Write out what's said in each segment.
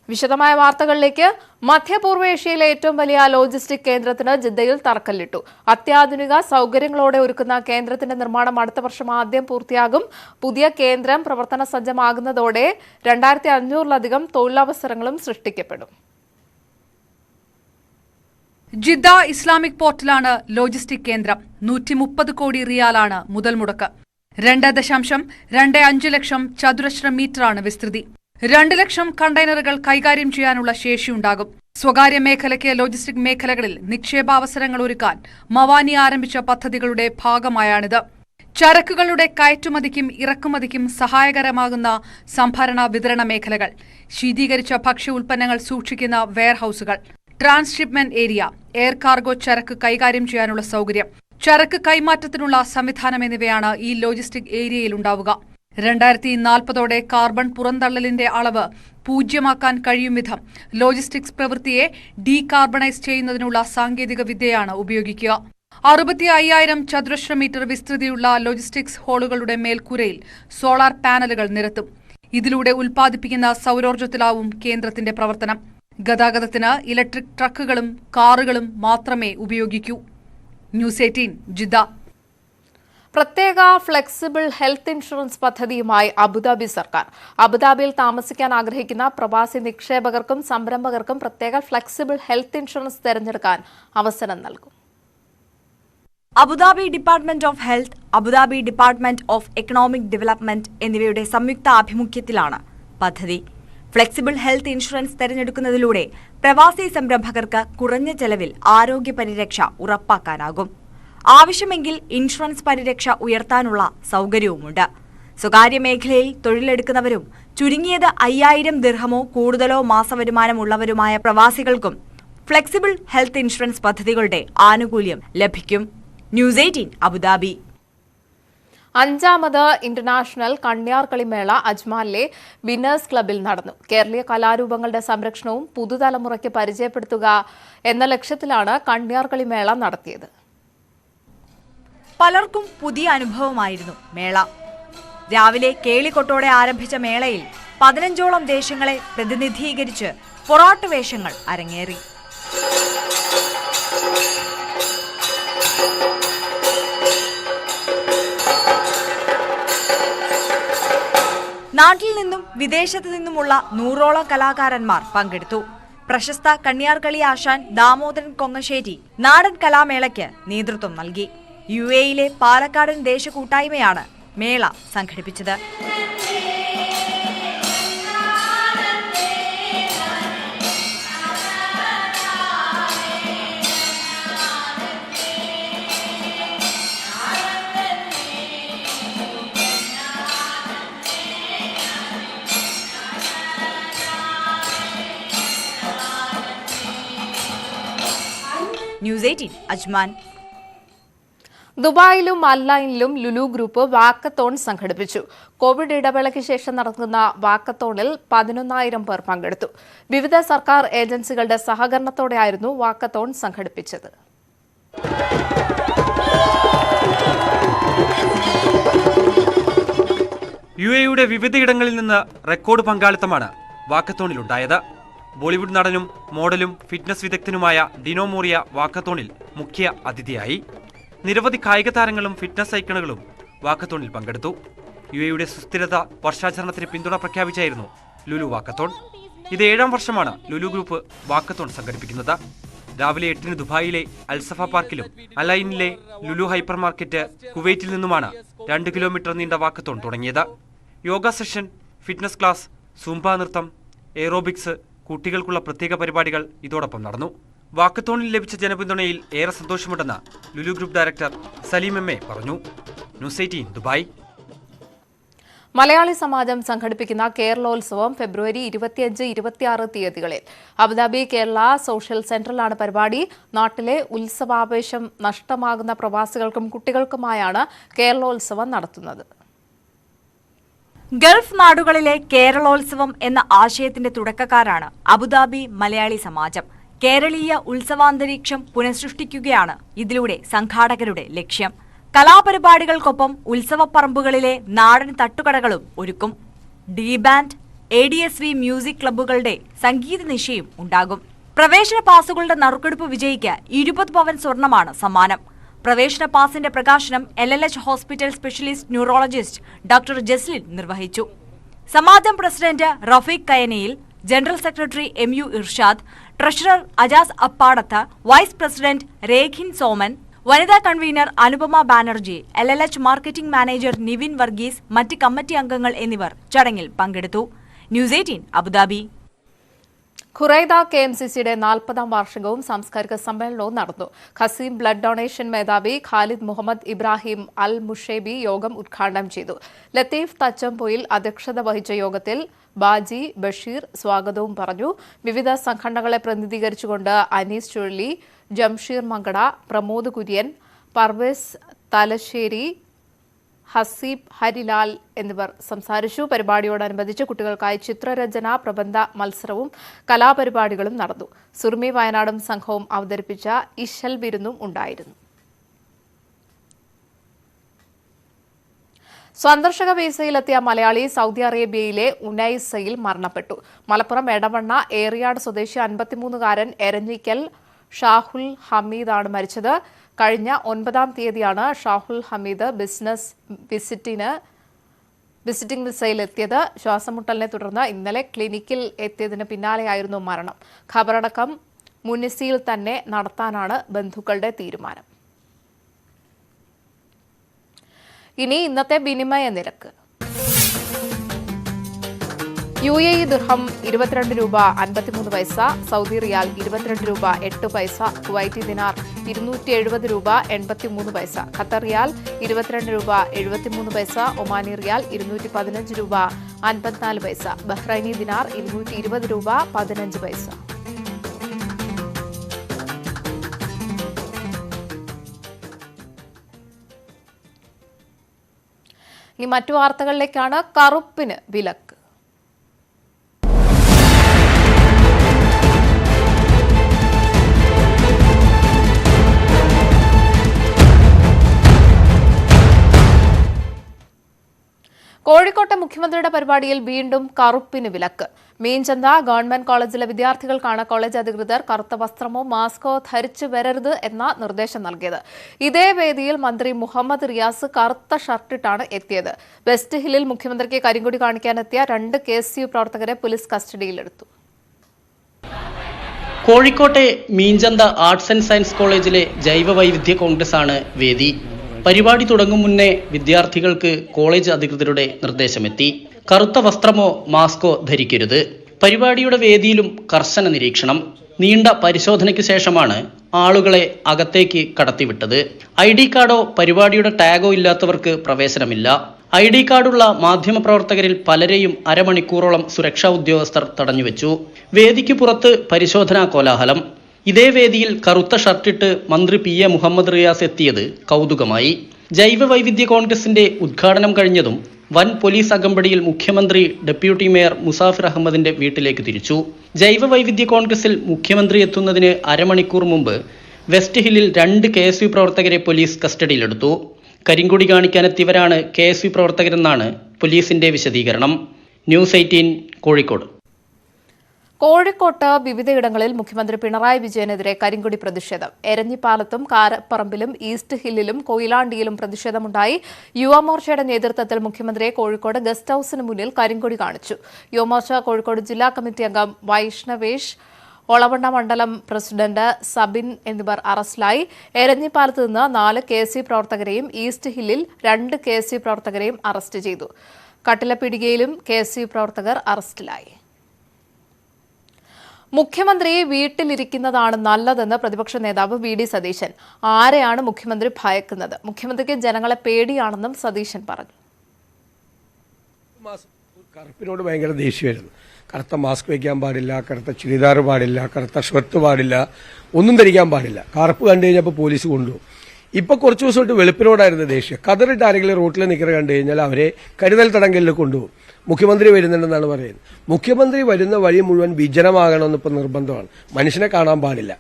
വിശദമായ വാർത്തകളിലേക്ക്. മധ്യപൂർവേഷ്യയിലെ ഏറ്റവും വലിയ ലോജിസ്റ്റിക് കേന്ദ്രത്തിന് ജിദ്ദയിൽ തറക്കല്ലിട്ടു. അത്യാധുനിക സൗകര്യങ്ങളോടെ ഒരുക്കുന്ന കേന്ദ്രത്തിന്റെ നിർമ്മാണം അടുത്ത വർഷം ആദ്യം പൂർത്തിയാകും. പുതിയ കേന്ദ്രം പ്രവർത്തന സജ്ജമാകുന്നതോടെ 2500-ലധികം തൊഴിലവസരങ്ങളും സൃഷ്ടിക്കപ്പെടും. ജിദ്ദ ഇസ്ലാമിക് പോർട്ടിലാണ് ലോജിസ്റ്റിക് കേന്ദ്രം. 130 കോടി റിയാലാണ് മുതൽ മുടക്ക്. 2.25 ലക്ഷം ചതുരശ്ര മീറ്ററാണ് വിസ്തൃതി. 2 ലക്ഷം കണ്ടെയ്നറുകൾ കൈകാര്യം ചെയ്യാനുള്ള ശേഷിയുണ്ടാകും. സ്വകാര്യ മേഖലയ്ക്ക് ലോജിസ്റ്റിക് മേഖലകളിൽ നിക്ഷേപാവസരങ്ങൾ ഒരുക്കാൻ മവാനി ആരംഭിച്ച പദ്ധതികളുടെ ഭാഗമായാണിത്. ചരക്കുകളുടെ കയറ്റുമതിക്കും ഇറക്കുമതിക്കും സഹായകരമാകുന്ന സംഭരണ വിതരണ മേഖലകൾ, ശീതീകരിച്ച ഭക്ഷ്യ ഉൽപ്പന്നങ്ങൾ സൂക്ഷിക്കുന്ന വെയർഹൌസുകൾ, ട്രാൻസ്ഷിപ്മെന്റ് ഏരിയ, എയർ കാർഗോ ചരക്ക് കൈകാര്യം ചെയ്യാനുള്ള സൗകര്യം, ചരക്ക് കൈമാറ്റത്തിനുള്ള സംവിധാനം എന്നിവയാണ് ഈ ലോജിസ്റ്റിക് ഏരിയയിൽ ഉണ്ടാവുക. 2040 കാർബൺ പുറന്തള്ളലിന്റെ അളവ് 0 കഴിയും വിധം ലോജിസ്റ്റിക്സ് പ്രവൃത്തിയെ ഡീകാർബണൈസ് ചെയ്യുന്നതിനുള്ള സാങ്കേതിക വിദ്യയാണ് ഉപയോഗിക്കുക. 65,000 ചതുരശ്ര മീറ്റർ വിസ്തൃതിയുള്ള ലോജിസ്റ്റിക്സ് ഹാളുകളുടെ മേൽക്കൂരയിൽ സോളാർ പാനലുകൾ നിരത്തും. ഇതിലൂടെ ഉൽപ്പാദിപ്പിക്കുന്ന സൗരോർജ്ജത്തിലാവും കേന്ദ്രത്തിന്റെ പ്രവർത്തനം. ഗതാഗതത്തിന് ഇലക്ട്രിക് ട്രക്കുകളും കാറുകളും മാത്രമേ ഉപയോഗിക്കൂ. News 18 Jeddah. പ്രത്യേക ഫ്ലെക്സിബിൾ ഹെൽത്ത് ഇൻഷുറൻസ് പദ്ധതിയുമായി അബുദാബി സർക്കാർ. അബുദാബിയിൽ താമസിക്കാൻ ആഗ്രഹിക്കുന്ന പ്രവാസി നിക്ഷേപകർക്കും സംരംഭകർക്കും പ്രത്യേക ഫ്ലെക്സിബിൾ ഹെൽത്ത് ഇൻഷുറൻസ് തിരഞ്ഞെടുക്കാൻ അവസരം നൽകും. Abu Dhabi department of health, Abu Dhabi department of economic development എന്നിവയുടെ സംയുക്ത ആഭിമുഖ്യത്തിലാണ് പദ്ധതി. ഫ്ലെക്സിബിൾ ഹെൽത്ത് ഇൻഷുറൻസ് തിരഞ്ഞെടുക്കുന്നതിലൂടെ പ്രവാസി സംരംഭകർക്ക് കുറഞ്ഞ ചെലവിൽ ആരോഗ്യ പരിരക്ഷ ഉറപ്പാക്കാനാകും. ആവശ്യമെങ്കിൽ ഇൻഷുറൻസ് പരിരക്ഷ ഉയർത്താനുള്ള സൗകര്യവുമുണ്ട്. സ്വകാര്യ മേഖലയിൽ തൊഴിലെടുക്കുന്നവരും ചുരുങ്ങിയത് 5000 ദിർഹമോ കൂടുതലോ മാസവരുമാനമുള്ളവരുമായ പ്രവാസികൾക്കും ഫ്ലെക്സിബിൾ ഹെൽത്ത് ഇൻഷുറൻസ് പദ്ധതികളുടെ ആനുകൂല്യം ലഭിക്കും. News 18 Abu Dhabi. 5ാമത് ഇന്റർനാഷണൽ കണ്യാർകളിമേള അജ്മാനിലെ വിന്നേഴ്സ് ക്ലബിൽ നടന്നു. കേരളീയ കലാരൂപങ്ങളുടെ സംരക്ഷണവും പുതുതലമുറയ്ക്ക് പരിചയപ്പെടുത്തുക എന്ന ലക്ഷ്യത്തിലാണ് കണ്യാർകളിമേള നടത്തിയത്. പലർക്കും പുതിയ അനുഭവമായിരുന്നു മേള. രാവിലെ കേളിക്കൊട്ടോടെ ആരംഭിച്ച മേളയിൽ 15ഓളം ദേശങ്ങളെ പ്രതിനിധീകരിച്ച് പൊറാട്ട് വേഷങ്ങൾ അരങ്ങേറി. നാട്ടിൽ നിന്നും വിദേശത്തു നിന്നുമുള്ള 100ഓളം കലാകാരന്മാർ പങ്കെടുത്തു. പ്രശസ്ത കണ്യാർകളി ആശാൻ ദാമോദരൻ കൊങ്ങശ്ശേരി നാടൻ കലാമേളയ്ക്ക് നേതൃത്വം നൽകി. UAE-യിലെ പാലക്കാടൻ ദേശകൂട്ടായ്മയാണ് മേള സംഘടിപ്പിച്ചത്. News 18 Ajman. ദുബായിലും അൽലൈനിലും ലുലു ഗ്രൂപ്പ് വാക്കത്തോൺ സംഘടിപ്പിച്ചു. കോവിഡ് ഇടവേളയ്ക്ക് ശേഷം നടക്കുന്ന വാക്കത്തോണിൽ 11,000 പേർ പങ്കെടുത്തു. വിവിധ സർക്കാർ ഏജൻസികളുടെ സഹകരണത്തോടെയായിരുന്നു വാക്കത്തോൺ സംഘടിപ്പിച്ചത്. UAE-യുടെ വിവിധയിടങ്ങളിൽ നിന്ന് റെക്കോർഡ് പങ്കാളിത്തമാണ് വാക്കത്തോണിലുണ്ടായത്. ബോളിവുഡ് നടനും മോഡലും ഫിറ്റ്നസ് വിദഗ്ധനുമായ ഡിനോ മോറിയ വാക്കത്തോണിൽ മുഖ്യ അതിഥിയായി. നിരവധി കായിക താരങ്ങളും ഫിറ്റ്നസ് ഐക്കണുകളും വാക്കത്തോണിൽ പങ്കെടുത്തു. UAE-യുടെ സുസ്ഥിരത വർഷാചരണത്തിന് പിന്തുണ പ്രഖ്യാപിച്ചായിരുന്നു ലുലു വാക്കത്തോൺ. ഇത് 7ാം വർഷമാണ് ലുലു ഗ്രൂപ്പ് വാക്കത്തോൺ സംഘടിപ്പിക്കുന്നത്. രാവിലെ 8-ന് ദുബായിലെ അൽസഫ പാർക്കിലും അലൈനിലെ ലുലു ഹൈപ്പർ മാർക്കറ്റ് കുവൈറ്റിൽ നിന്നുമാണ് 2 കിലോമീറ്റർ നീണ്ട വാക്കത്തോൺ തുടങ്ങിയത്. Yoga session, fitness class, Zumba നൃത്തം, എയറോബിക്സ്, കുട്ടികൾക്കുള്ള പ്രത്യേക പരിപാടികൾ ഇതോടൊപ്പം നടന്നു. വാക്കത്തോണിൽ ലഭിച്ച ജനപിന്തുണയിൽ ഏറെ സന്തോഷമുണ്ടെന്ന് Lulu group director Saleem MA. പറഞ്ഞു. News 18 Dubai. മലയാളി സമാജം സംഘടിപ്പിക്കുന്ന കേരളോത്സവം ഫെബ്രുവരി 25-26 തീയതികളിൽ അബുദാബി കേരള സോഷ്യൽ സെന്ററിലാണ് പരിപാടി. നാട്ടിലെ ഉത്സവാവേശം നഷ്ടമാകുന്ന പ്രവാസികൾക്കും കുട്ടികൾക്കുമായാണ് കേരളോത്സവം നടത്തുന്നത്. ഗൾഫ് നാടുകളിലെ കേരളോത്സവം എന്ന ആശയത്തിന്റെ തുടക്കക്കാരാണ് അബുദാബി മലയാളി സമാജം. കേരളീയ ഉത്സവാന്തരീക്ഷം പുനഃസൃഷ്ടിക്കുകയാണ് ഇതിലൂടെ സംഘാടകരുടെ ലക്ഷ്യം. കലാപരിപാടികൾക്കൊപ്പം ഉത്സവപ്പറമ്പുകളിലെ നാടൻ തട്ടുകടകളും ഒരുക്കും. ഡി ബാൻഡ്, ADSV മ്യൂസിക് ക്ലബ്ബുകളുടെ സംഗീത നിശയും ഉണ്ടാകും. പ്രവേശന പാസുകളുടെ നറുക്കെടുപ്പ് വിജയിക്ക് 20 പവൻ സ്വർണമാണ് സമ്മാനം. പ്രവേശന പാസിന്റെ പ്രകാശനം LLH hospital specialist neurologist doctor Jaslin നിർവഹിച്ചു. Samajam president Rafeeq Kayanayil, general secretary MU Irshad, treasurer Ajas Appadath, vice president Rekhin Soman, വനിതാ convener Anupama Banerjee, LLH marketing manager Nivin Varghese, മറ്റ് കമ്മിറ്റി അംഗങ്ങൾ എന്നിവർ ചടങ്ങിൽ പങ്കെടുത്തു. News 18 Abu Dhabi. ഖുറൈദ KMCCയുടെ 40ാം വാർഷികവും സാംസ്കാരിക സമ്മേളനവും നടന്നു. ഖസീം ബ്ലഡ് ഡൊണേഷൻ മേധാവി ഖാലിദ് മുഹമ്മദ് ഇബ്രാഹിം അൽ മുഷേബി യോഗം ഉദ്ഘാടനം ചെയ്തു. ലത്തീഫ് തച്ചംപൊയിൽ അധ്യക്ഷത വഹിച്ച യോഗത്തിൽ ബാജി ബഷീർ സ്വാഗതവും പറഞ്ഞു. വിവിധ സംഘടനകളെ പ്രതിനിധീകരിച്ചുകൊണ്ട് അനീസ് ചുഴലി, ജംഷീർ മങ്കട, പ്രമോദ് കുര്യൻ, പർവേസ് തലശ്ശേരി, ഹസീബ് ഹരിലാൽ എന്നിവർ സംസാരിച്ചു. പരിപാടിയോടനുബന്ധിച്ച് കുട്ടികൾക്കായി ചിത്രരചന, പ്രബന്ധ മത്സരവും കലാപരിപാടികളും നടന്നു. സുർമി വയനാടും സംഘവും അവതരിപ്പിച്ച ഇശൽ വിരുന്നും ഉണ്ടായിരുന്നു. സന്ദർശക വീസയിലെത്തിയ മലയാളി സൗദി അറേബ്യയിലെ ഉനൈസയിൽ മരണപ്പെട്ടു. മലപ്പുറം എടവണ്ണ ഏറിയാട് സ്വദേശി 53-കാരൻ എരഞ്ഞിക്കൽ ഷാഹുൽ ഹമീദാണ് മരിച്ചത്. കഴിഞ്ഞ 9-ാം തീയതിയാണ് ഷാഹുൽ ഹമീദ് ബിസിനസ് വിസിറ്റിംഗ് വിസയിലെത്തിയത്. ശ്വാസമുട്ടലിനെ തുടർന്ന് ഇന്നലെ ക്ലിനിക്കിൽ എത്തിയതിന് പിന്നാലെയായിരുന്നു മരണം. ഖബറടക്കം മുനിസിയിൽ തന്നെ നടത്താനാണ് ബന്ധുക്കളുടെ തീരുമാനം. ഇനി ഇന്നത്തെ വിനിമയ നിരക്ക്. UAE ദിർഹം 22 രൂപ 53 പൈസ, സൗദി റിയാൽ 22 രൂപ 8 പൈസ, കുവൈറ്റി ദിനാർ 270 രൂപ 83 പൈസ, ഖത്തർ റിയാൽ 22 രൂപ 73 പൈസ, ഒമാനി റിയാൽ 215 രൂപ 54 പൈസ, ബഹ്റൈനി ദിനാർ 220 രൂപ 15 പൈസ. ഇനി മറ്റു വാർത്തകളിലേക്കാണ്. കറുപ്പിന് വിലക്ക്. കോഴിക്കോട്ടെ മുഖ്യമന്ത്രിയുടെ പരിപാടിയിൽ വീണ്ടും കറുപ്പിന് വിലക്ക്. മീൻചന്ത ഗവൺമെന്റ് കോളേജിലെ വിദ്യാർത്ഥികൾക്കാണ് കോളേജ് അധികൃതർ കറുത്ത വസ്ത്രമോ മാസ്കോ ധരിച്ചു വരരുത് എന്ന നിർദ്ദേശം നൽകിയത്. ഇതേ വേദിയിൽ മന്ത്രി മുഹമ്മദ് റിയാസ് കറുത്ത ഷർട്ടിട്ടാണ് എത്തിയത്. വെസ്റ്റ് ഹില്ലിൽ മുഖ്യമന്ത്രിക്ക് കരിങ്കൊടി കാണിക്കാനെത്തിയ 2 KSU പ്രവർത്തകരെ പോലീസ് കസ്റ്റഡിയിലെടുത്തു. കോഴിക്കോട്ടെ മീൻചന്ത ആർട്സ് ആൻഡ് സയൻസ് കോളേജിലെ ജൈവ വൈവിധ്യ കോൺഗ്രസ് ആണ് വേദി. പരിപാടി തുടങ്ങും മുന്നേ വിദ്യാർത്ഥികൾക്ക് കോളേജ് അധികൃതരുടെ നിർദ്ദേശമെത്തി. കറുത്ത വസ്ത്രമോ മാസ്കോ ധരിക്കരുത്. പരിപാടിയുടെ വേദിയിലും കർശന നിരീക്ഷണം. നീണ്ട പരിശോധനയ്ക്ക് ശേഷമാണ് ആളുകളെ അകത്തേക്ക് കടത്തിവിട്ടത്. ID കാർഡോ പരിപാടിയുടെ ടാഗോ ഇല്ലാത്തവർക്ക് പ്രവേശനമില്ല. ID കാർഡുള്ള മാധ്യമപ്രവർത്തകരിൽ പലരെയും അരമണിക്കൂറോളം സുരക്ഷാ ഉദ്യോഗസ്ഥർ തടഞ്ഞുവെച്ചു. വേദിക്ക് പുറത്ത് പരിശോധനാ കോലാഹലം. ഇതേ വേദിയിൽ കറുത്ത ഷർട്ടിട്ട് മന്ത്രി PA മുഹമ്മദ് റിയാസ് എത്തിയത് കൗതുകമായി. ജൈവ വൈവിധ്യ കോൺഗ്രസിന്റെ ഉദ്ഘാടനം കഴിഞ്ഞതും വൻ പോലീസ് അകമ്പടിയിൽ മുഖ്യമന്ത്രി ഡെപ്യൂട്ടി മേയർ മുസാഫിർ അഹമ്മദിന്റെ വീട്ടിലേക്ക് തിരിച്ചു. ജൈവ വൈവിധ്യ കോൺഗ്രസിൽ മുഖ്യമന്ത്രി എത്തുന്നതിന് അരമണിക്കൂർ മുമ്പ് വെസ്റ്റ് ഹില്ലിൽ 2 KSU പ്രവർത്തകരെ പോലീസ് കസ്റ്റഡിയിലെടുത്തു. കരിങ്കൊടി കാണിക്കാനെത്തിയവരാണ് KSU പ്രവർത്തകരെന്നാണ് പോലീസിന്റെ വിശദീകരണം. ന്യൂസ് 18 കോഴിക്കോട്. കോഴിക്കോട്ട് വിവിധയിടങ്ങളിൽ മുഖ്യമന്ത്രി പിണറായി വിജയനെതിരെ കരിങ്കൊടി പ്രതിഷേധം. എരഞ്ഞിപ്പാലത്തും കാരപ്പറമ്പിലും ഈസ്റ്റ് ഹില്ലിലും കൊയിലാണ്ടിയിലും പ്രതിഷേധമുണ്ടായി. യുവമോർച്ചയുടെ നേതൃത്വത്തിൽ മുഖ്യമന്ത്രിയെ കോഴിക്കോട് ഗസ്റ്റ് ഹൌസിന് മുന്നിൽ കരിങ്കൊടി കാണിച്ചു. യുവമോർച്ച കോഴിക്കോട് ജില്ലാ കമ്മിറ്റി അംഗം വൈഷ്ണവേഷ്, ഒളവണ്ണ മണ്ഡലം പ്രസിഡന്റ് സബിൻ എന്നിവർ അറസ്റ്റിലായി. എരഞ്ഞിപ്പാലത്ത് നിന്ന് 4 KSU പ്രവർത്തകരെയും ഈസ്റ്റ് ഹില്ലിൽ 2 KSU പ്രവർത്തകരെയും അറസ്റ്റ് ചെയ്തു. കട്ടിലപ്പിടികയിലും KSU പ്രവർത്തകർ അറസ്റ്റിലായി. മുഖ്യമന്ത്രി വീട്ടിലിരിക്കുന്നതാണ് നല്ലതെന്ന് പ്രതിപക്ഷ നേതാവ് VD സതീശൻ. ആരെയാണ് മുഖ്യമന്ത്രി ഭയക്കുന്നത്? മുഖ്യമന്ത്രിക്ക് ജനങ്ങളെ പേടിയാണെന്നും സതീശൻ പറഞ്ഞു. കറുപ്പിനോട് ഭയങ്കര ദേഷ്യമായിരുന്നു. കറുത്ത മാസ്ക് വയ്ക്കാൻ പാടില്ല, കറുത്ത ചുരിദാർ പാടില്ല, കറുത്ത ഷർട്ട് പാടില്ല, ഒന്നും ധരിക്കാൻ പാടില്ല. കറുപ്പ് കണ്ടു കഴിഞ്ഞപ്പോൾ പോലീസ് കൊണ്ടുപോകും. ഇപ്പൊ കുറച്ചു ദിവസമായിട്ട് വെളുപ്പിനോടായിരുന്നു ദേഷ്യം. കതറിട്ട് ആരെങ്കിലും റോട്ടിൽ നിൽക്കുന്ന കണ്ടു കഴിഞ്ഞാൽ അവരെ കരുതൽ തടങ്കലിൽ കൊണ്ടുപോകും. മുഖ്യമന്ത്രി വരുന്നുണ്ടെന്നാണ് പറയുന്നത്. മുഖ്യമന്ത്രി വരുന്ന വഴി മുഴുവൻ വിജനമാകണമെന്ന് ഇപ്പം നിർബന്ധമാണ്. മനുഷ്യനെ കാണാൻ പാടില്ല.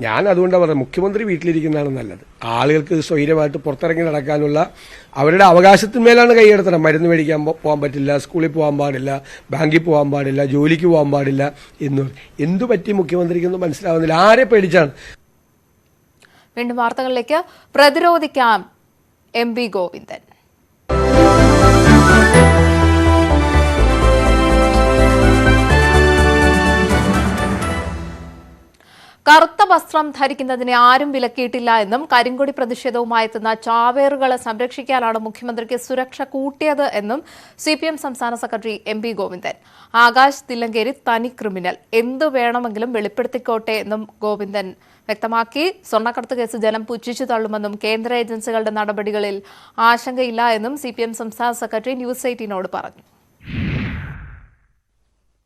ഞാൻ അതുകൊണ്ടാണ് പറയുന്നത്, മുഖ്യമന്ത്രി വീട്ടിലിരിക്കുന്നതാണ് നല്ലത്. ആളുകൾക്ക് സ്വൈര്യമായിട്ട് പുറത്തിറങ്ങി നടക്കാനുള്ള അവരുടെ അവകാശത്തിന്മേലാണ് കൈയെടുത്തണം. മരുന്ന് മേടിക്കാൻ പോകാൻ പറ്റില്ല, സ്കൂളിൽ പോകാൻ പാടില്ല, ബാങ്കിൽ പോകാൻ പാടില്ല, ജോലിക്ക് പോകാൻ പാടില്ല എന്ന് എന്തു പറ്റി മുഖ്യമന്ത്രിക്കൊന്നും മനസ്സിലാവുന്നില്ല. ആരെ പേടിച്ചാണ്? വീണ്ടും വാർത്തകളിലേക്ക്. പ്രതിരോധിക്കാം MP ഗോവിന്ദൻ. കറുത്ത വസ്ത്രം ധരിക്കുന്നതിനെ ആരും വിലക്കിയിട്ടില്ല എന്നും കരിങ്കൊടി പ്രതിഷേധവുമായി എത്തുന്ന ചാവേറുകളെ സംരക്ഷിക്കാനാണ് മുഖ്യമന്ത്രിക്ക് സുരക്ഷ കൂട്ടിയത് എന്നും CPM സംസ്ഥാന സെക്രട്ടറി MP ഗോവിന്ദൻ. ആകാശ് തില്ലങ്കേരി തനി ക്രിമിനൽ, എന്തു വേണമെങ്കിലും വെളിപ്പെടുത്തിക്കോട്ടെ എന്നും ഗോവിന്ദൻ വ്യക്തമാക്കി. സ്വർണ്ണക്കടത്ത് കേസ് ജനം പുച്ഛിച്ചു തള്ളുമെന്നും കേന്ദ്ര ഏജൻസികളുടെ നടപടികളിൽ ആശങ്കയില്ല എന്നും CPM സംസ്ഥാന സെക്രട്ടറി ന്യൂസ് 18നോട് പറഞ്ഞു.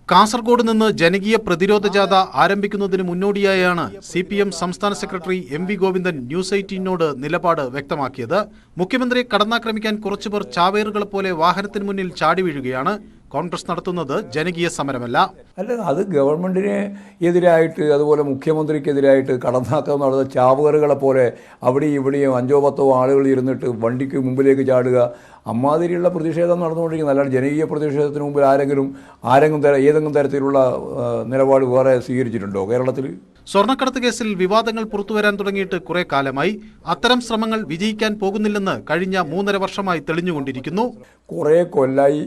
കാസർഗോഡ് നിന്ന് ജനകീയ പ്രതിരോധ ജാഥ ആരംഭിക്കുന്നതിന് മുന്നോടിയായാണ് CPM സംസ്ഥാന സെക്രട്ടറി MP ഗോവിന്ദൻ ന്യൂസ് 18നോട് നിലപാട് വ്യക്തമാക്കിയത്. മുഖ്യമന്ത്രിയെ കടന്നാക്രമിക്കാൻ കുറച്ചുപേർ ചാവേറുകളെ പോലെ വാഹനത്തിന് മുന്നിൽ ചാടി വീഴുകയാണ്. കോൺഗ്രസ് നടത്തുന്നത് ജനകീയ സമരമല്ല. അല്ല, അത് ഗവൺമെന്റിന് എതിരായിട്ട് അതുപോലെ മുഖ്യമന്ത്രിക്കെതിരായിട്ട് കടന്നാക്കം നടന്ന ചാവേറുകളെ പോലെ അവിടെയും ഇവിടെയും 5-10 ആളുകൾ ഇരുന്നിട്ട് വണ്ടിക്ക് മുമ്പിലേക്ക് ചാടുക, അമ്മാതിരിയുള്ള പ്രതിഷേധം നടന്നുകൊണ്ടിരിക്കുന്നത്. അല്ലാണ്ട് ജനകീയ പ്രതിഷേധത്തിന് മുമ്പിൽ ഏതെങ്കിലും തരത്തിലുള്ള നിലപാട് വേറെ സ്വീകരിച്ചിട്ടുണ്ടോ കേരളത്തിൽ? സ്വർണ്ണക്കടത്ത് കേസിൽ വിവാദങ്ങൾ പുറത്തുവരാൻ തുടങ്ങിയിട്ട് കുറെ കാലമായി. അത്തരം ശ്രമങ്ങൾ വിജയിക്കാൻ പോകുന്നില്ലെന്ന് കഴിഞ്ഞ 3.5 വർഷമായി തെളിഞ്ഞുകൊണ്ടിരിക്കുന്നു. കുറേ കൊല്ലായി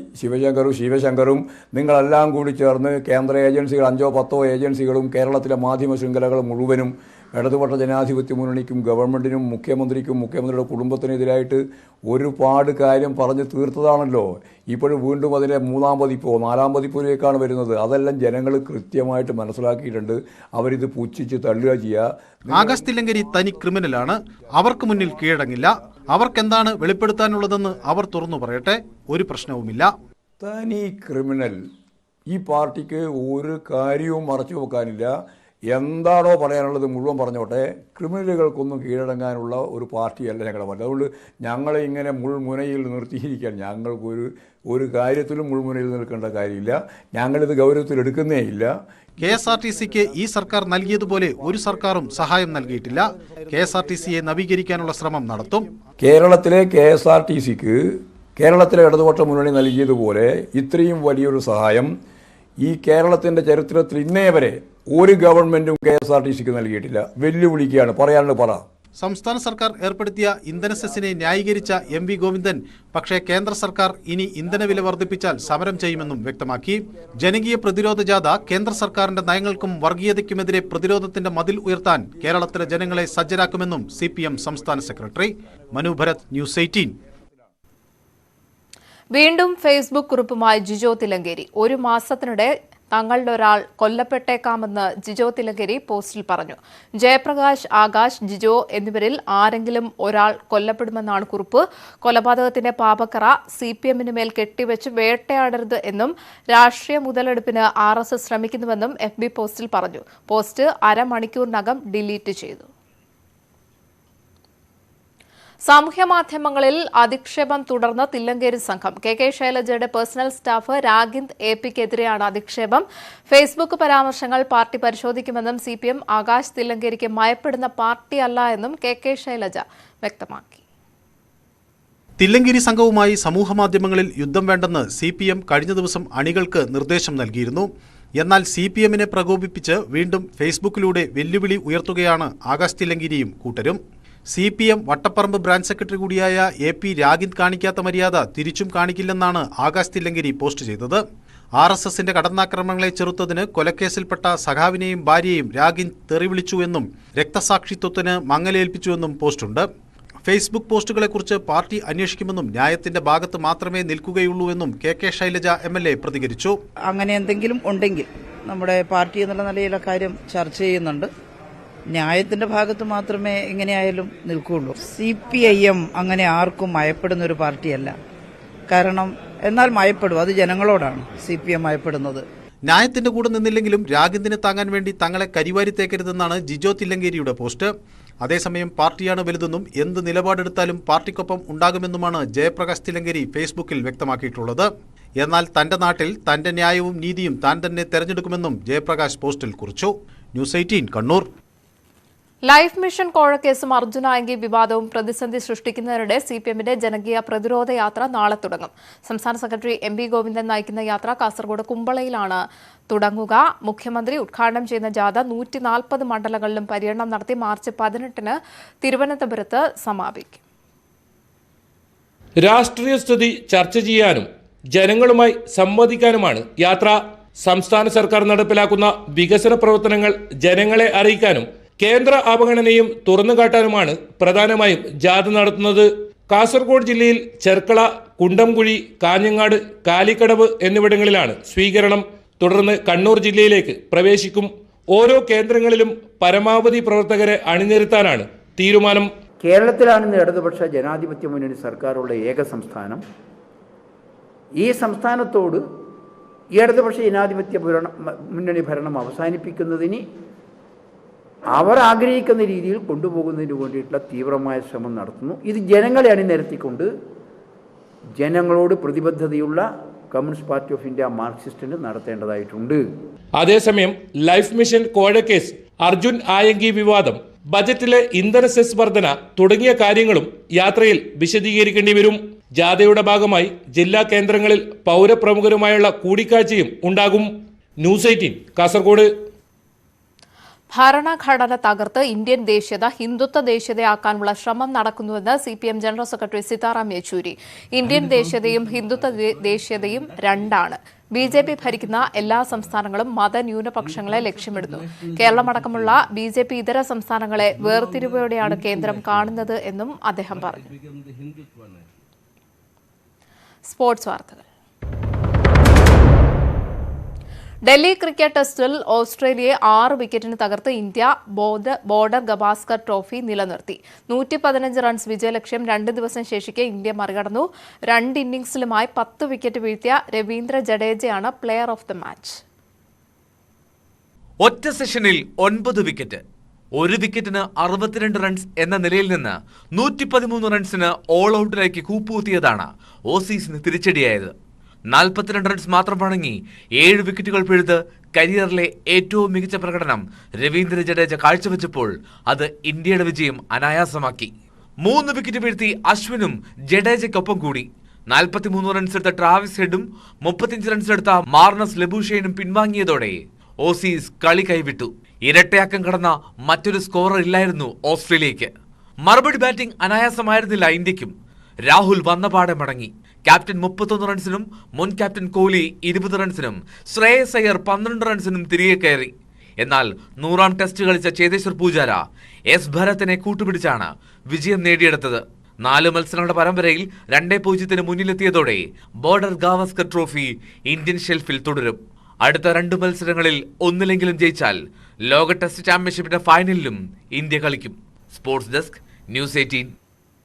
ശിവശങ്കറും നിങ്ങളെല്ലാം കൂടി ചേർന്ന് കേന്ദ്ര ഏജൻസികൾ 5-10 ഏജൻസികളും കേരളത്തിലെ മാധ്യമ ശൃംഖലകൾ മുഴുവനും ഇടതുപക്ഷ ജനാധിപത്യ മുന്നണിക്കും ഗവൺമെൻറ്റിനും മുഖ്യമന്ത്രിയുടെ കുടുംബത്തിനെതിരായിട്ട് ഒരുപാട് കാര്യം പറഞ്ഞു തീർത്തതാണല്ലോ. ഇപ്പോഴും വീണ്ടും അതിൻ്റെ 3-ാം പതിപ്പോ 4-ാം പതിപ്പിലേക്കാണ് വരുന്നത്. അതെല്ലാം ജനങ്ങൾ കൃത്യമായിട്ട് മനസ്സിലാക്കിയിട്ടുണ്ട്. അവരിത് പുച്ഛിച്ച് തള്ളുക ചെയ്യുക. ആകാശ് തില്ലങ്കേരി തനി ക്രിമിനലാണ്. അവർക്ക് മുന്നിൽ കീഴടങ്ങില്ല. അവർക്കെന്താണ് വെളിപ്പെടുത്താനുള്ളതെന്ന് അവർ തുറന്നു പറയട്ടെ, ഒരു പ്രശ്നവുമില്ല. തനി ക്രിമിനൽ. ഈ പാർട്ടിക്ക് ഒരു കാര്യവും മറച്ചു വെക്കാനില്ല. എന്താണോ പറയാനുള്ളത് മുഴുവൻ പറഞ്ഞോട്ടെ. ക്രിമിനലുകൾക്കൊന്നും കീഴടങ്ങാനുള്ള ഒരു പാർട്ടിയല്ല ഞങ്ങളുടെ പാർട്ടി. അതുകൊണ്ട് ഞങ്ങളെ ഇങ്ങനെ മുൾമുനയിൽ നിർത്തിയിരിക്കാൻ ഞങ്ങൾക്കൊരു കാര്യത്തിലും മുൾമുനയിൽ നിൽക്കേണ്ട കാര്യമില്ല. ഞങ്ങളിത് ഗൗരവത്തിലെടുക്കുന്നേ ഇല്ല. KSRTCക്ക് ഈ സർക്കാർ നൽകിയതുപോലെ ഒരു സർക്കാരും സഹായം നൽകിയിട്ടില്ല. KSRTCയെ നവീകരിക്കാനുള്ള ശ്രമം നടത്തും. കേരളത്തിലെ KSRTCക്ക് കേരളത്തിലെ ഇടതുപക്ഷ മുന്നണി നൽകിയതുപോലെ ഇത്രയും വലിയൊരു സഹായം ഈ കേരളത്തിൻ്റെ ചരിത്രത്തിൽ ഇന്നേ വരെ ഒരു ഗവൺമെന്റും KSRTCക്ക് നൽകിയിട്ടില്ല. വെല്ലുവിളിക്കുകയാണ്, പറയാനുള്ളത് പറ. സംസ്ഥാന സർക്കാർ ഏർപ്പെടുത്തിയ ഇന്ധന സെസ്സിനെ ന്യായീകരിച്ച MP ഗോവിന്ദൻ പക്ഷേ കേന്ദ്ര സർക്കാർ ഇനി ഇന്ധനവില വർദ്ധിപ്പിച്ചാൽ സമരം ചെയ്യുമെന്നും വ്യക്തമാക്കി. ജനകീയ പ്രതിരോധ ജാഥ കേന്ദ്ര സർക്കാരിന്റെ നയങ്ങൾക്കും വർഗീയതയ്ക്കുമെതിരെ പ്രതിരോധത്തിന്റെ മതിൽ ഉയർത്താൻ കേരളത്തിലെ ജനങ്ങളെ സജ്ജരാക്കുമെന്നും CPM സംസ്ഥാന സെക്രട്ടറി. മനു ഭരത്, ന്യൂസ് 18. വീണ്ടും ഫേസ്ബുക്ക് കുറിപ്പുമായി ജിജോ തില്ലങ്കേരി. 1 മാസത്തിനിടെ തങ്ങളുടെ ഒരാൾ കൊല്ലപ്പെട്ടേക്കാമെന്ന് ജിജോ തില്ലങ്കേരി പോസ്റ്റിൽ പറഞ്ഞു. ജയപ്രകാശ്, ആകാശ്, ജിജോ എന്നിവരിൽ ആരെങ്കിലും ഒരാൾ കൊല്ലപ്പെടുമെന്നാണ് കുറിപ്പ്. കൊലപാതകത്തിന്റെ പാപക്കറ CPMന് മേൽ കെട്ടിവെച്ച് വേട്ടയാടരുത് എന്നും രാഷ്ട്രീയ മുതലെടുപ്പിന് RSS ശ്രമിക്കുന്നുവെന്നും FB പോസ്റ്റിൽ പറഞ്ഞു. പോസ്റ്റ് അരമണിക്കൂറിനകം ഡിലീറ്റ് ചെയ്തു. സാമൂഹ്യമാധ്യമങ്ങളിൽ അധിക്ഷേപം തുടർന്ന് തില്ലങ്കേരി സംഘം. KK ശൈലജയുടെ പേഴ്സണൽ സ്റ്റാഫ് രാഗിന്ദ് AP-ക്കെതിരെയാണ് അധിക്ഷേപം. ഫേസ്ബുക്ക് പരാമർശങ്ങൾ പാർട്ടി പരിശോധിക്കുമെന്നും CPM ആകാശ് തില്ലങ്കേരിക്ക് മയപ്പെടുന്ന പാർട്ടിയല്ല എന്നും KK ശൈലജ വ്യക്തമാക്കി. തില്ലങ്കേരി സംഘവുമായി സമൂഹമാധ്യമങ്ങളിൽ യുദ്ധം വേണ്ടെന്ന് CPM കഴിഞ്ഞ ദിവസം അണികൾക്ക് നിർദ്ദേശം നൽകിയിരുന്നു. എന്നാൽ CPMനെ പ്രകോപിപ്പിച്ച് വീണ്ടും ഫേസ്ബുക്കിലൂടെ വെല്ലുവിളി ഉയർത്തുകയാണ് ആകാശ് തില്ലങ്കേരിയും കൂട്ടരും. CPM വട്ടപ്പറമ്പ് ബ്രാഞ്ച് സെക്രട്ടറി കൂടിയായ AP രാഗിന്ദ് കാണിക്കാത്ത മര്യാദ തിരിച്ചും കാണിക്കില്ലെന്നാണ് ആകാശ് തില്ലങ്കേരി പോസ്റ്റ് ചെയ്തത്. RSSന്റെ കടന്നാക്രമണങ്ങളെ ചെറുത്തതിന് കൊലക്കേസിൽപ്പെട്ട സഖാവിനെയും ഭാര്യയെയും രാഗിന്ദ് തെറിവിളിച്ചുവെന്നും രക്തസാക്ഷിത്വത്തിന് മങ്ങലേൽപ്പിച്ചുവെന്നും പോസ്റ്റുണ്ട്. ഫേസ്ബുക്ക് പോസ്റ്റുകളെക്കുറിച്ച് പാർട്ടി അന്വേഷിക്കുമെന്നും ന്യായത്തിന്റെ ഭാഗത്ത് മാത്രമേ നിൽക്കുകയുള്ളൂവെന്നും KK ശൈലജ MLA പ്രതികരിച്ചു. അങ്ങനെ എന്തെങ്കിലും ഉണ്ടെങ്കിൽ നമ്മുടെ പാർട്ടി എന്നുള്ള നിലയിലെ കാര്യം ചർച്ച ചെയ്യുന്നുണ്ട്. ന്യായത്തിന്റെ ഭാഗത്ത് മാത്രമേ എങ്ങനെയായാലും നിൽക്കുകയുള്ളൂ. CPIM അങ്ങനെ ആർക്കും മയപ്പെടുന്ന ഒരു പാർട്ടിയല്ല. കാരണം എന്നാൽ മയപ്പെടും, അത് ജനങ്ങളോടാണ് CPM മയപ്പെടുന്നത്. ന്യായത്തിന്റെ കൂടെ നിന്നില്ലെങ്കിലും രാഗിന്ദിനെ താങ്ങാൻ വേണ്ടി തങ്ങളെ കരിവാരി തേക്കരുതെന്നാണ് ജിജോ തില്ലങ്കേരിയുടെ പോസ്റ്റ്. അതേസമയം പാർട്ടിയാണ് വലുതെന്നും എന്ത് നിലപാടെടുത്താലും പാർട്ടിക്കൊപ്പം ഉണ്ടാകുമെന്നുമാണ് ജയപ്രകാശ് തില്ലങ്കേരി ഫേസ്ബുക്കിൽ വ്യക്തമാക്കിയിട്ടുള്ളത്. എന്നാൽ തന്റെ നാട്ടിൽ തന്റെ ന്യായവും നീതിയും താൻ തന്നെ തെരഞ്ഞെടുക്കുമെന്നും ജയപ്രകാശ് പോസ്റ്റിൽ കുറിച്ചു. ന്യൂസ് 18 കണ്ണൂർ. ലൈഫ് മിഷൻ കോഴക്കേസും അർജുൻ ആയങ്കി വിവാദവും പ്രതിസന്ധി സൃഷ്ടിക്കുന്നതിനിടെ സിപിഎമ്മിന്റെ ജനകീയ പ്രതിരോധ യാത്ര നാളെ തുടങ്ങും. സംസ്ഥാന സെക്രട്ടറി എം വി ഗോവിന്ദൻ നയിക്കുന്ന യാത്ര കാസർഗോഡ് കുമ്പളയിലാണ് തുടങ്ങുക. മുഖ്യമന്ത്രി ഉദ്ഘാടനം ചെയ്യുന്ന ജാഥ 140 മണ്ഡലങ്ങളിലും പര്യടനം നടത്തി മാർച്ച് 18-ന് തിരുവനന്തപുരത്ത് സമാപിക്കും. രാഷ്ട്രീയ സ്ഥിതി ചർച്ച ചെയ്യാനും ജനങ്ങളുമായി സംവദിക്കാനുമാണ് യാത്ര. സംസ്ഥാന സർക്കാർ നടപ്പിലാക്കുന്ന വികസന പ്രവർത്തനങ്ങൾ ജനങ്ങളെ അറിയിക്കാനും കേന്ദ്ര അവഗണനയും തുറന്നുകാട്ടാനുമാണ് പ്രധാനമായും ജാഥ നടത്തുന്നത്. കാസർഗോഡ് ജില്ലയിൽ ചെർക്കള, കുണ്ടംകുഴി, കാഞ്ഞങ്ങാട്, കാലിക്കടവ് എന്നിവിടങ്ങളിലാണ് സ്വീകരണം. തുടർന്ന് കണ്ണൂർ ജില്ലയിലേക്ക് പ്രവേശിക്കും. ഓരോ കേന്ദ്രങ്ങളിലും പരമാവധി പ്രവർത്തകരെ അണിനിരത്താനാണ് തീരുമാനം. കേരളത്തിലാണ് ഇന്ന് ഇടതുപക്ഷ ജനാധിപത്യ മുന്നണി സർക്കാരുള്ള ഏക സംസ്ഥാനം. ഈ സംസ്ഥാനത്തോട് ഈ ഇടതുപക്ഷ ജനാധിപത്യ മുന്നണി ഭരണം അവസാനിപ്പിക്കുന്നതിന് അവർ ആഗ്രഹിക്കുന്ന രീതിയിൽ കൊണ്ടുപോകുന്നതിന് വേണ്ടിയിട്ടുള്ള തീവ്രമായ ശ്രമം നടത്തുന്നു. ഇത് ജനങ്ങളെ അണിനിരത്തിക്കൊണ്ട് ജനങ്ങളോട് പ്രതിബദ്ധതയുള്ള കമ്മ്യൂണിസ്റ്റ് പാർട്ടി ഓഫ് ഇന്ത്യ മാർക്സിസ്റ്റിന് നടത്തേണ്ടതായിട്ടുണ്ട്. അതേസമയം ലൈഫ് മിഷൻ കോഴക്കേസ്, അർജുൻ ആയങ്കി വിവാദം, ബജറ്റിലെ ഇന്ധന സെസ് വർധന തുടങ്ങിയ കാര്യങ്ങളും യാത്രയിൽ വിശദീകരിക്കേണ്ടി വരും. ജാഥയുടെ ഭാഗമായി ജില്ലാ കേന്ദ്രങ്ങളിൽ പൗരപ്രമുഖരുമായുള്ള കൂടിക്കാഴ്ചയും ഉണ്ടാകും. ന്യൂസ് 18 കാസർഗോഡ്. ഭരണഘടന തകർത്ത് ഇന്ത്യൻ ദേശീയത ഹിന്ദുത്വ ദേശീയതയാക്കാനുള്ള ശ്രമം നടക്കുന്നുവെന്ന് CPM general secretary Sitaram Yechury. Indian ദേശീയതയും ഹിന്ദുത്വ ദേശീയതയും രണ്ടാണ്. ബിജെപി ഭരിക്കുന്ന എല്ലാ സംസ്ഥാനങ്ങളും മതന്യൂനപക്ഷങ്ങളെ ലക്ഷ്യമിടുന്നു. കേരളമടക്കമുള്ള ബിജെപി ഇതര സംസ്ഥാനങ്ങളെ വേർതിരിവോടെയാണ് കേന്ദ്രം കാണുന്നത് എന്നും അദ്ദേഹം പറഞ്ഞു. സ്പോർട്സ് വാർത്തകൾ. ഡൽഹി ക്രിക്കറ്റ് ടെസ്റ്റിൽ ഓസ്ട്രേലിയയെ 6 വിക്കറ്റിന് തകർത്ത് ഇന്ത്യ ബോർഡർ ഗവാസ്കർ ട്രോഫി നിലനിർത്തി. 115 റൺസ് വിജയലക്ഷ്യം 2 ദിവസം ശേഷിക്കെ ഇന്ത്യ മറികടന്നു. 2 ഇന്നിംഗ്സിലുമായി 10 വിക്കറ്റ് വീഴ്ത്തിയ രവീന്ദ്ര ജഡേജയാണ് പ്ലെയർ ഓഫ് ദി മാച്ച്. ഒറ്റ സെഷനിൽ 9 വിക്കറ്റ്, 1 വിക്കറ്റിന് 62 റൺസ് എന്ന നിലയിൽ നിന്ന് 113 റൺസിന് ഓൾ ഔട്ടിലേക്ക് കൂപ്പുകുത്തിയതാണ് ഓസീസിന് തിരിച്ചടിയായത്. 42 റൺസ് മാത്രം വഴങ്ങി 7 വിക്കറ്റുകൾ പിഴുത് കരിയറിലെ ഏറ്റവും മികച്ച പ്രകടനം രവീന്ദ്ര ജഡേജ കാഴ്ചവെച്ചപ്പോൾ അത് ഇന്ത്യയുടെ വിജയം അനായാസമാക്കി. 3 വിക്കറ്റ് വീഴ്ത്തി അശ്വിനും ജഡേജയ്ക്കൊപ്പം കൂടി. 43 റൺസ് എടുത്ത ട്രാവിസ് ഹെഡും 35 റൺസ് എടുത്ത മാർണസ് ലബൂഷേനും പിൻവാങ്ങിയതോടെ ഓസീസ് കളി കൈവിട്ടു. ഇരട്ടയാക്കം കടന്ന മറ്റൊരു സ്കോറർ ഇല്ലായിരുന്നു ഓസ്ട്രേലിയയ്ക്ക്. മറുപടി ബാറ്റിംഗ് അനായാസമായിരുന്നില്ല ഇന്ത്യക്കും. രാഹുൽ വന്നപാടെ മടങ്ങി. ക്യാപ്റ്റൻ 31 റൺസിനും മുൻ ക്യാപ്റ്റൻ കോഹ്ലി 20 റൺസിനും ശ്രേയസ് അയ്യർ 12 റൺസിനും തിരികെ കയറി. എന്നാൽ 100ാം ടെസ്റ്റ് കളിച്ച ചേതേശ്വർ പൂജാര എസ് ഭരത്തിനെ കൂട്ടുപിടിച്ചാണ് വിജയം നേടിയെടുത്തത്. 4 മത്സരങ്ങളുടെ പരമ്പരയിൽ 2-0 മുന്നിലെത്തിയതോടെ ബോർഡർ ഗവാസ്കർ ട്രോഫി ഇന്ത്യൻ ഷെൽഫിൽ തുടരും. അടുത്ത 2 മത്സരങ്ങളിൽ ഒന്നിലെങ്കിലും ജയിച്ചാൽ ലോക ടെസ്റ്റ് ചാമ്പ്യൻഷിപ്പിന്റെ ഫൈനലിലും ഇന്ത്യ കളിക്കും. Sports desk, news 18.